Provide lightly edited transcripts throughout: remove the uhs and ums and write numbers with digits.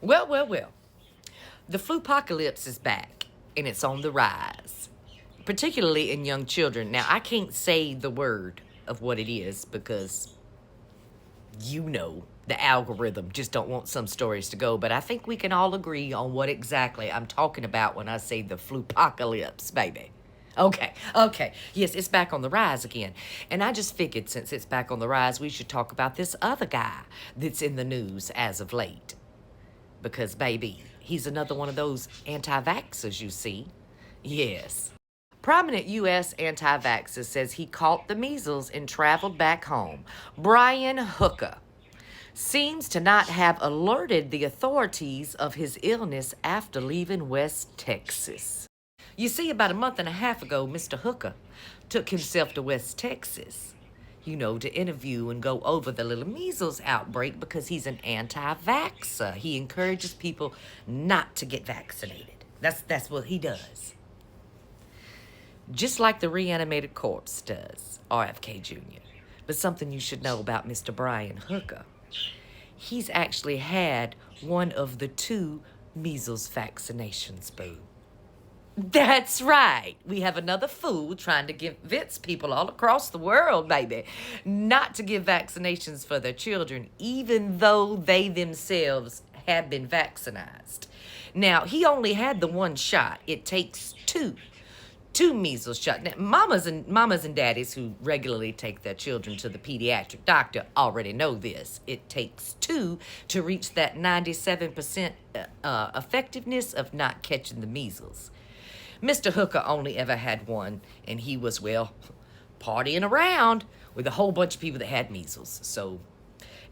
Well. The flupocalypse is back, and it's on the rise, particularly in young children. Now, I can't say the word of what it is because the algorithm just don't want some stories to go, but I think we can all agree on what exactly I'm talking about when I say the flupocalypse, baby. Okay. Yes, it's back on the rise again. And I just figured since it's back on the rise, we should talk about this other guy that's in the news as of late. Because, baby, he's another one of those anti-vaxxers, you see. Yes. Prominent U.S. anti-vaxxer says he caught the measles and traveled back home. Brian Hooker seems to not have alerted the authorities of his illness after leaving West Texas. You see, about a month and a half ago, Mr. Hooker took himself to West Texas, to interview and go over the little measles outbreak because he's an anti-vaxxer. He encourages people not to get vaccinated. That's what he does. Just like the reanimated corpse does, RFK Jr. But something you should know about Mr. Brian Hooker. He's actually had one of the 2 measles vaccinations, boo. That's right. We have another fool trying to convince people all across the world, baby, not to give vaccinations for their children, even though they themselves have been vaccinated. Now, he only had the 1 shot. It takes 2 measles shots. Now, mamas and daddies who regularly take their children to the pediatric doctor already know this. It takes 2 to reach that 97% effectiveness of not catching the measles. Mr. Hooker only ever had 1, and he was, partying around with a whole bunch of people that had measles.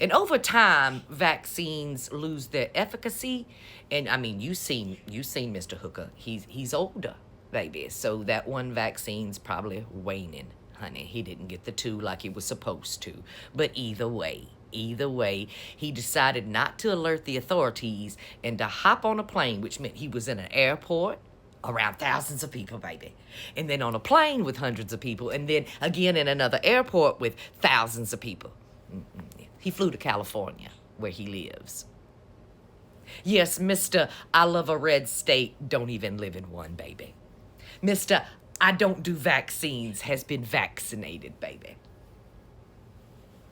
And over time, vaccines lose their efficacy. And I mean, you seen Mr. Hooker. He's older, baby. So that 1 vaccine's probably waning, honey. He didn't get the 2 like he was supposed to. But either way, he decided not to alert the authorities and to hop on a plane, which meant he was in an airport around thousands of people, baby. And then on a plane with hundreds of people, and then again in another airport with thousands of people. He flew to California, where he lives. Yes, Mr. I love a red state, don't even live in one, baby. Mr. I don't do vaccines has been vaccinated, baby.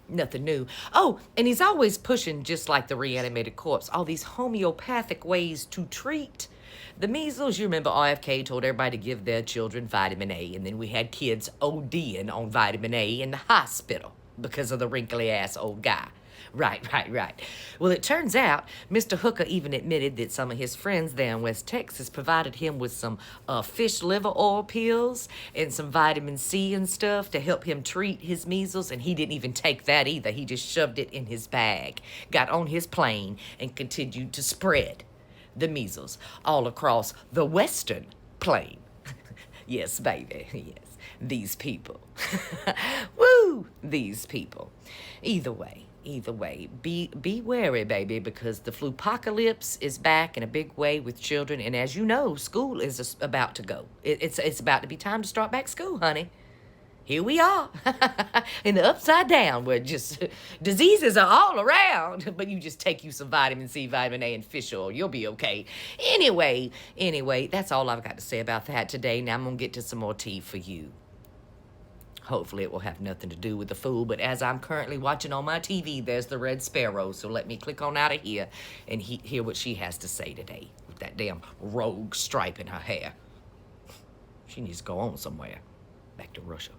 Nothing new. Oh, and he's always pushing, just like the reanimated corpse, all these homeopathic ways to treat the measles. You remember RFK told everybody to give their children vitamin A, and then we had kids ODing on vitamin A in the hospital because of the wrinkly-ass old guy. Right. Well, it turns out Mr. Hooker even admitted that some of his friends there in West Texas provided him with some fish liver oil pills and some vitamin C and stuff to help him treat his measles, and he didn't even take that either. He just shoved it in his bag, got on his plane, and continued to spread the measles all across the western plain. Yes, baby, yes. These people. Woo! These people. Either way, be wary, baby, because the flupocalypse is back in a big way with children, and as you know, school is about to go. It's about to be time to start back school, honey. Here we are in the upside down where just diseases are all around, but you just take you some vitamin C, vitamin A, and fish oil. You'll be okay. Anyway, that's all I've got to say about that today. Now I'm going to get to some more tea for you. Hopefully it will have nothing to do with the fool, but as I'm currently watching on my TV, there's the Red Sparrow, so let me click on out of here and hear what she has to say today with that damn rogue stripe in her hair. She needs to go on somewhere. Back to Russia.